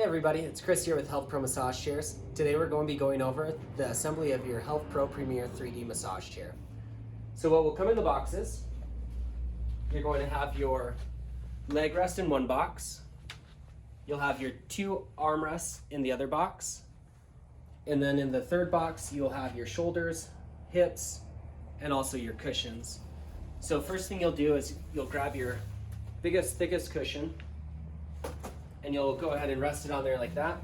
Hey everybody, it's Chris here with HealthPro Massage Chairs. Today we're going to be going over the assembly of your HealthPro Premier 3D Massage Chair. So what will come in the box is, you're going to have your leg rest in one box, you'll have your two armrests in the other box, and then in the third box you'll have your shoulders, hips, and also your cushions. So first thing you'll do is you'll grab your biggest, thickest cushion, and you'll go ahead and rest it on there like that.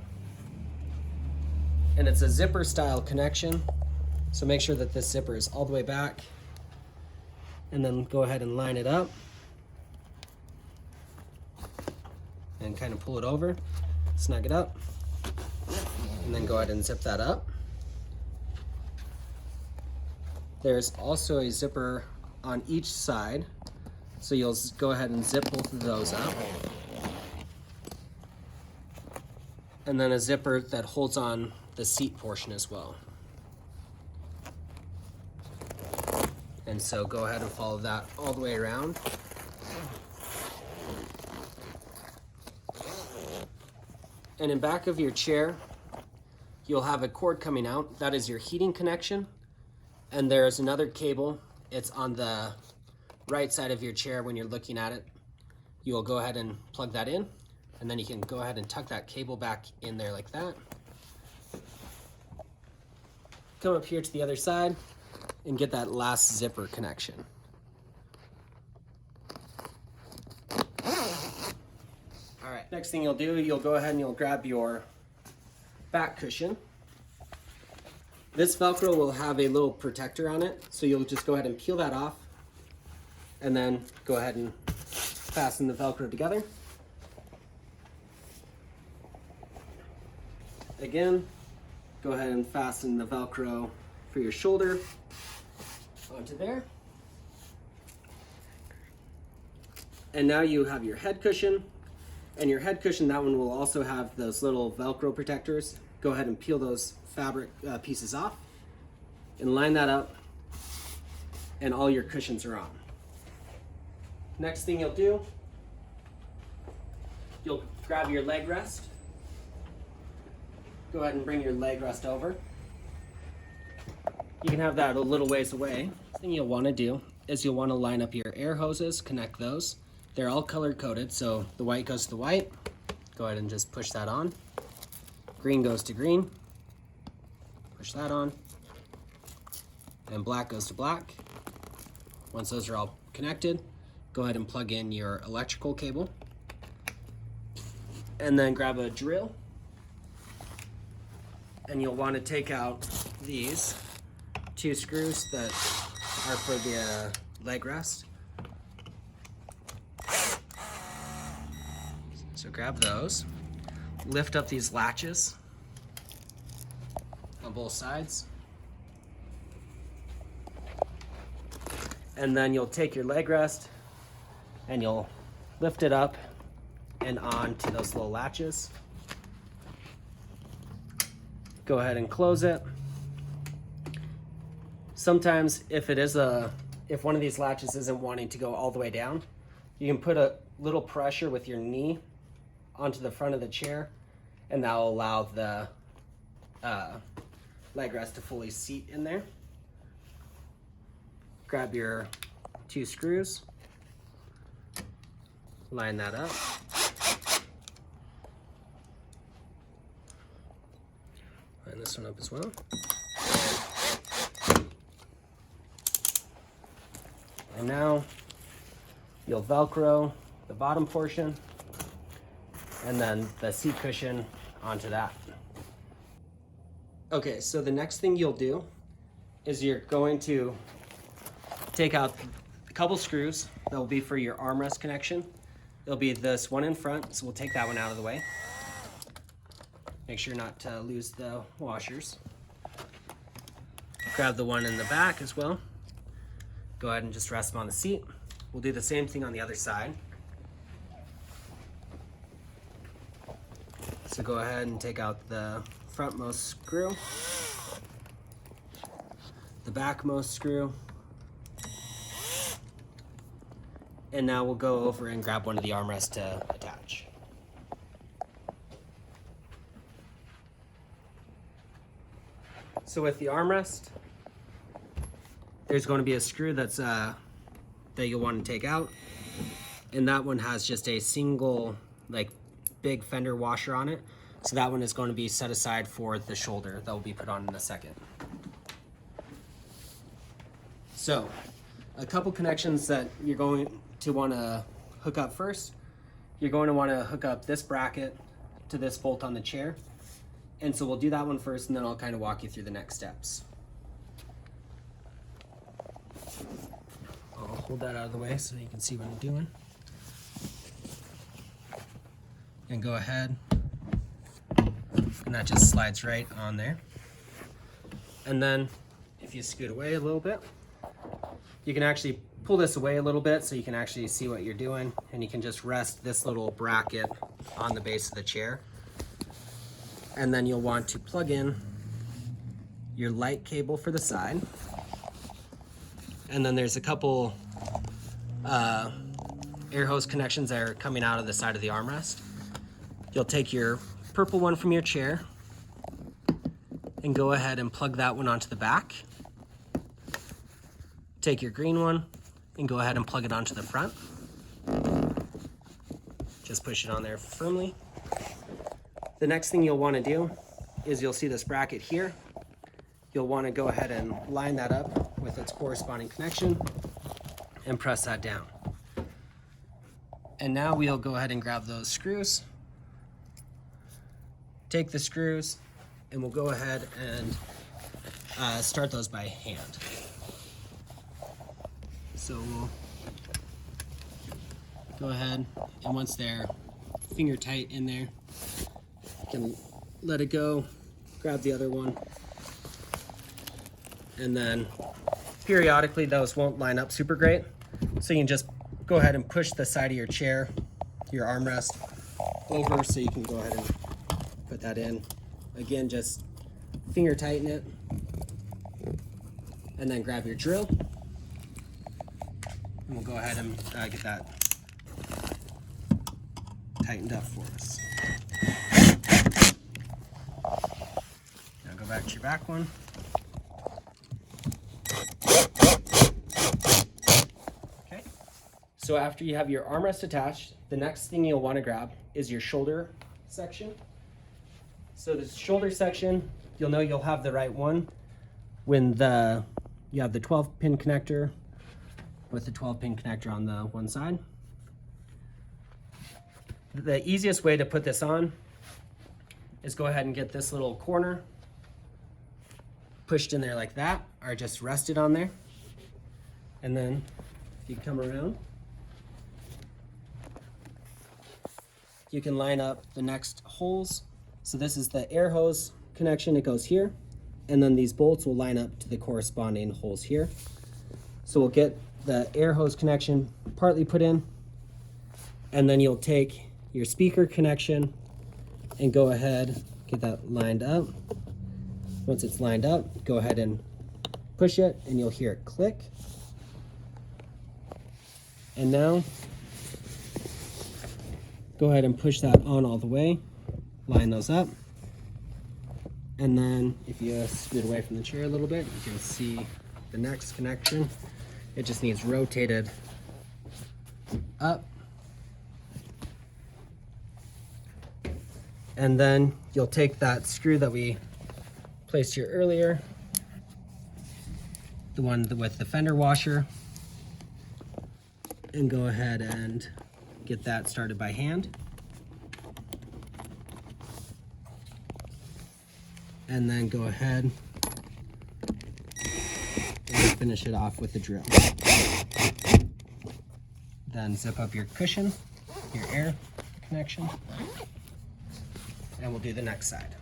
And it's a zipper style connection, so make sure that this zipper is all the way back, and then go ahead and line it up and kind of pull it over, snug it up, and then go ahead and zip that up. There's also a zipper on each side, so you'll go ahead and zip both of those up. And then a zipper that holds on the seat portion as well. And so go ahead and follow that all the way around. And in back of your chair, you'll have a cord coming out. That is your heating connection. And there's another cable. It's on the right side of your chair when you're looking at it. You'll go ahead and plug that in. And then you can go ahead and tuck that cable back in there like that. Come up here to the other side and get that last zipper connection. All right, next thing you'll do, you'll go ahead and you'll grab your back cushion. This Velcro will have a little protector on it, so you'll just go ahead and peel that off and then go ahead and fasten the Velcro together. Again, go ahead and fasten the Velcro for your shoulder onto there. And now you have your head cushion, and your head cushion, that one will also have those little Velcro protectors. Go ahead and peel those fabric pieces off and line that up, and all your cushions are on. Next thing you'll do, you'll grab your leg rest. Go ahead and bring your leg rest over. You can have that a little ways away. The thing you'll want to do is you'll want to line up your air hoses, connect those. They're all color coded, so the white goes to the white. Go ahead and just push that on. Green goes to green. Push that on. And black goes to black. Once those are all connected, go ahead and plug in your electrical cable. And then grab a drill. And you'll want to take out these two screws that are for the leg rest. So grab those, lift up these latches on both sides, and then you'll take your leg rest and you'll lift it up and onto those little latches. Go ahead and close it. Sometimes if one of these latches isn't wanting to go all the way down, you can put a little pressure with your knee onto the front of the chair, and that will allow the leg rest to fully seat in there. Grab your two screws, line that up. Line this one up as well. And now you'll Velcro the bottom portion and then the seat cushion onto that. Okay, so the next thing you'll do is you're going to take out a couple screws that will be for your armrest connection. There'll be this one in front, so we'll take that one out of the way. Make sure not to lose the washers. Grab the one in the back as well. Go ahead and just rest them on the seat. We'll do the same thing on the other side. So go ahead and take out the frontmost screw, the backmost screw, and now we'll go over and grab one of the armrests to attach. So with the armrest, there's going to be a screw that's that you'll want to take out, and that one has just a single like big fender washer on it. So that one is going to be set aside for the shoulder that will be put on in a second. So a couple connections that you're going to want to hook up first. You're going to want to hook up this bracket to this bolt on the chair. And so we'll do that one first, and then I'll kind of walk you through the next steps. I'll hold that out of the way so you can see what I'm doing. And go ahead, and that just slides right on there. And then if you scoot away a little bit, you can actually pull this away a little bit so you can actually see what you're doing, and you can just rest this little bracket on the base of the chair. And then you'll want to plug in your light cable for the side. And then there's a couple air hose connections that are coming out of the side of the armrest. You'll take your purple one from your chair and go ahead and plug that one onto the back. Take your green one and go ahead and plug it onto the front. Just push it on there firmly. The next thing you'll want to do is you'll see this bracket here. You'll want to go ahead and line that up with its corresponding connection and press that down. And now we'll go ahead and grab those screws. Take the screws and we'll go ahead and start those by hand. So we'll go ahead, and once they're finger tight in there, you can let it go, grab the other one, and then periodically those won't line up super great. So you can just go ahead and push the side of your chair, your armrest, over so you can go ahead and put that in. Again, just finger tighten it, and then grab your drill. And we'll go ahead and get that tightened up for us. Now go back to your back one. Okay. So after you have your armrest attached, the next thing you'll want to grab is your shoulder section. So the shoulder section, you'll know you'll have the right one when you have the 12-pin connector with the 12-pin connector on the one side. The easiest way to put this on is go ahead and get this little corner pushed in there like that, or just rested on there. And then if you come around, you can line up the next holes. So this is the air hose connection, it goes here, and then these bolts will line up to the corresponding holes here. So we'll get the air hose connection partly put in, and then you'll take your speaker connection and go ahead, get that lined up. Once it's lined up, go ahead and push it and you'll hear it click. And now, go ahead and push that on all the way, line those up. And then if you scoot away from the chair a little bit, you can see the next connection. It just needs rotated up. And then you'll take that screw that we placed here earlier, the one with the fender washer, and go ahead and get that started by hand. And then go ahead and finish it off with the drill. Then zip up your cushion, your air connection, and we'll do the next side.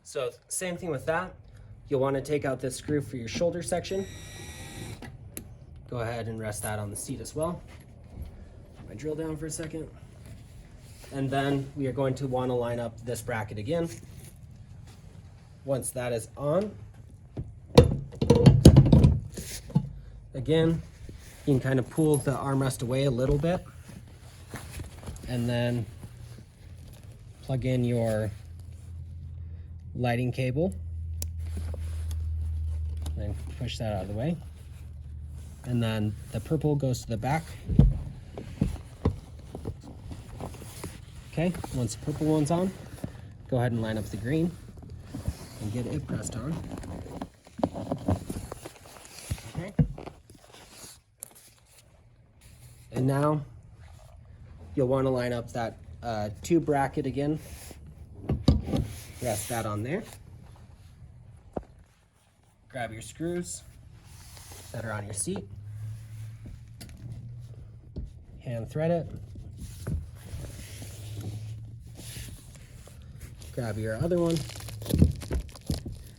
So same thing with that. You'll want to take out this screw for your shoulder section. Go ahead and rest that on the seat as well. Put my drill down for a second. And then we are going to want to line up this bracket again. Once that is on, again, You can kind of pull the armrest away a little bit and then plug in your lighting cable and push that out of the way. And then the purple goes to the back. Okay, once the purple one's on, go ahead and line up the green and get it pressed on. Okay. And now you'll want to line up that tube bracket again. Rest that on there. Grab your screws that are on your seat. Hand thread it. Grab your other one.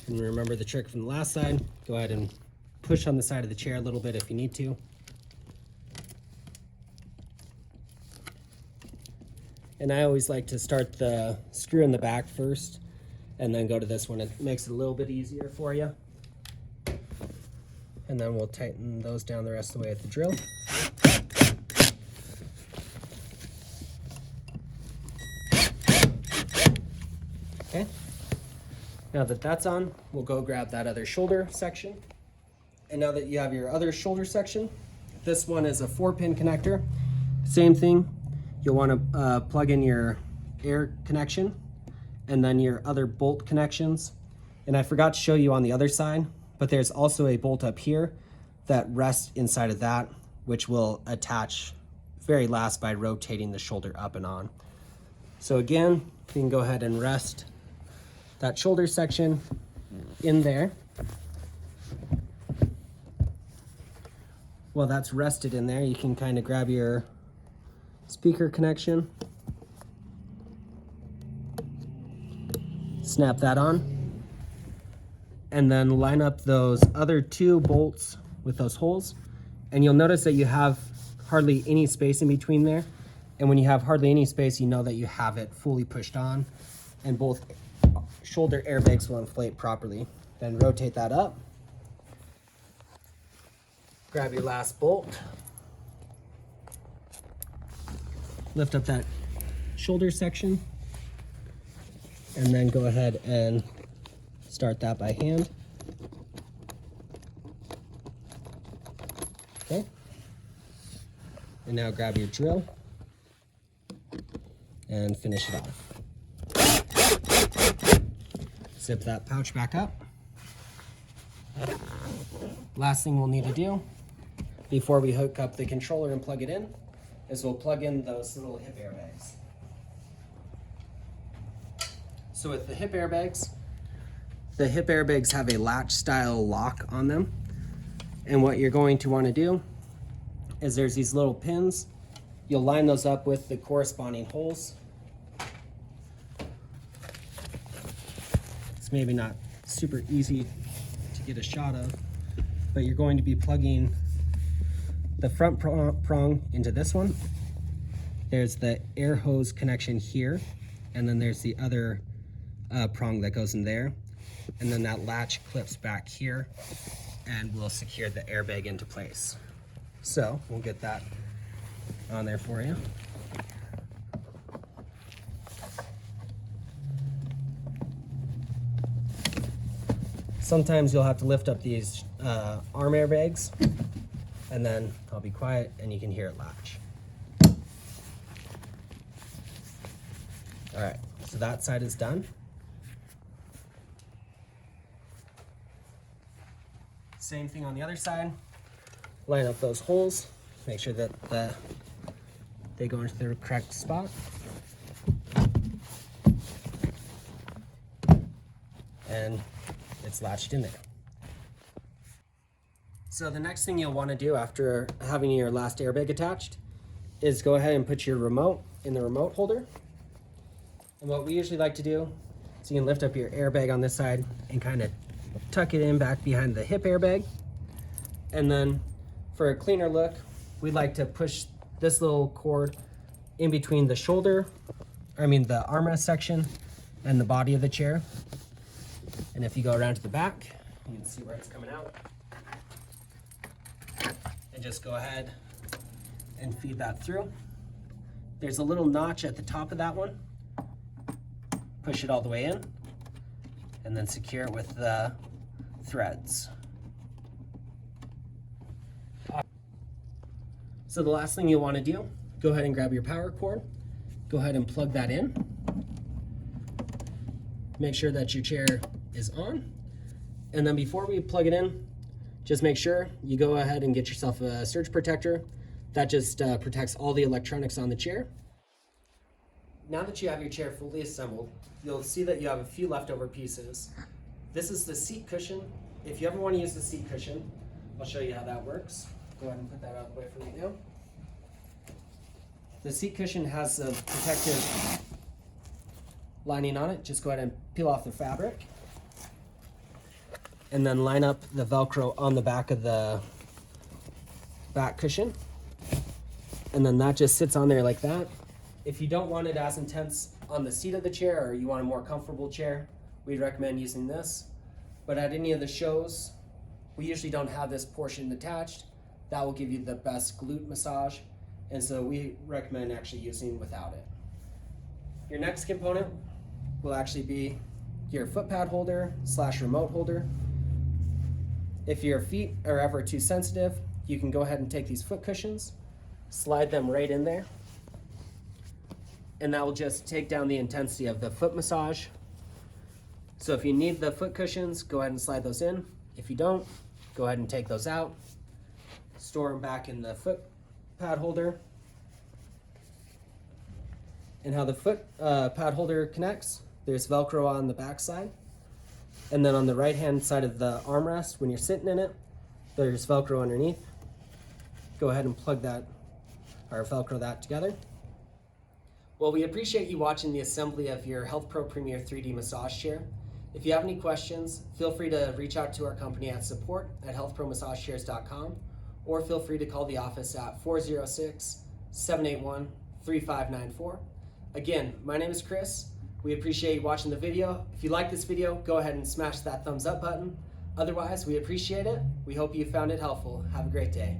And remember the trick from the last side. Go ahead and push on the side of the chair a little bit if you need to. And I always like to start the screw in the back first and then go to this one. It makes it a little bit easier for you. And then we'll tighten those down the rest of the way with the drill. Okay. Now that that's on, we'll go grab that other shoulder section. And now that you have your other shoulder section, this one is a 4-pin connector. Same thing. You'll want to plug in your air connection and then your other bolt connections. And I forgot to show you on the other side, but there's also a bolt up here that rests inside of that, which will attach very last by rotating the shoulder up and on. So again, you can go ahead and rest that shoulder section in there. While that's rested in there, you can kind of grab your speaker connection, snap that on, and then line up those other 2 bolts with those holes. And you'll notice that you have hardly any space in between there. And when you have hardly any space, you know that you have it fully pushed on and both shoulder airbags will inflate properly. Then rotate that up. Grab your last bolt. Lift up that shoulder section and then go ahead and start that by hand. Okay. And now grab your drill and finish it off. Zip that pouch back up. Last thing we'll need to do before we hook up the controller and plug it in is we'll plug in those little hip airbags. So with the hip airbags have a latch style lock on them. And what you're going to want to do is there's these little pins. You'll line those up with the corresponding holes. It's maybe not super easy to get a shot of, but you're going to be plugging the front prong into this one. There's the air hose connection here, and then there's the other prong that goes in there. And then that latch clips back here and will secure the airbag into place. So we'll get that on there for you. Sometimes you'll have to lift up these arm airbags, and then I'll be quiet and you can hear it latch. All right, so that side is done. Same thing on the other side. Line up those holes, make sure that they go into the correct spot. And it's latched in there. So the next thing you'll want to do after having your last airbag attached is go ahead and put your remote in the remote holder. And what we usually like to do is you can lift up your airbag on this side and kind of tuck it in back behind the hip airbag. And then for a cleaner look, we like to push this little cord in between the shoulder, the armrest section and the body of the chair. And if you go around to the back, you can see where it's coming out. And just go ahead and feed that through. There's a little notch at the top of that one. Push it all the way in and then secure it with the threads. So the last thing you'll want to do, go ahead and grab your power cord, go ahead and plug that in. Make sure that your chair is on. And then before we plug it in, just make sure you go ahead and get yourself a surge protector. That just protects all the electronics on the chair. Now that you have your chair fully assembled, you'll see that you have a few leftover pieces. This is the seat cushion. If you ever want to use the seat cushion, I'll show you how that works. Go ahead and put that out of the way for me now. The seat cushion has a protective lining on it. Just go ahead and peel off the fabric and then line up the Velcro on the back of the back cushion. And then that just sits on there like that. If you don't want it as intense on the seat of the chair, or you want a more comfortable chair, we'd recommend using this. But at any of the shows, we usually don't have this portion attached. That will give you the best glute massage, and so we recommend actually using without it. Your next component will actually be your foot pad holder / remote holder. If your feet are ever too sensitive, you can go ahead and take these foot cushions, slide them right in there, and that will just take down the intensity of the foot massage. So if you need the foot cushions, go ahead and slide those in. If you don't, go ahead and take those out, store them back in the foot pad holder. And how the foot pad holder connects, there's Velcro on the back side. And then on the right hand side of the armrest, when you're sitting in it, there's Velcro underneath. Go ahead and plug that, or Velcro that together. Well, we appreciate you watching the assembly of your HealthPro Premier 3D massage chair. If you have any questions, feel free to reach out to our company at support@healthpromassagechairs.com, or feel free to call the office at 406-781-3594. Again, my name is Chris. We appreciate you watching the video. If you like this video, go ahead and smash that thumbs up button. Otherwise, we appreciate it. We hope you found it helpful. Have a great day.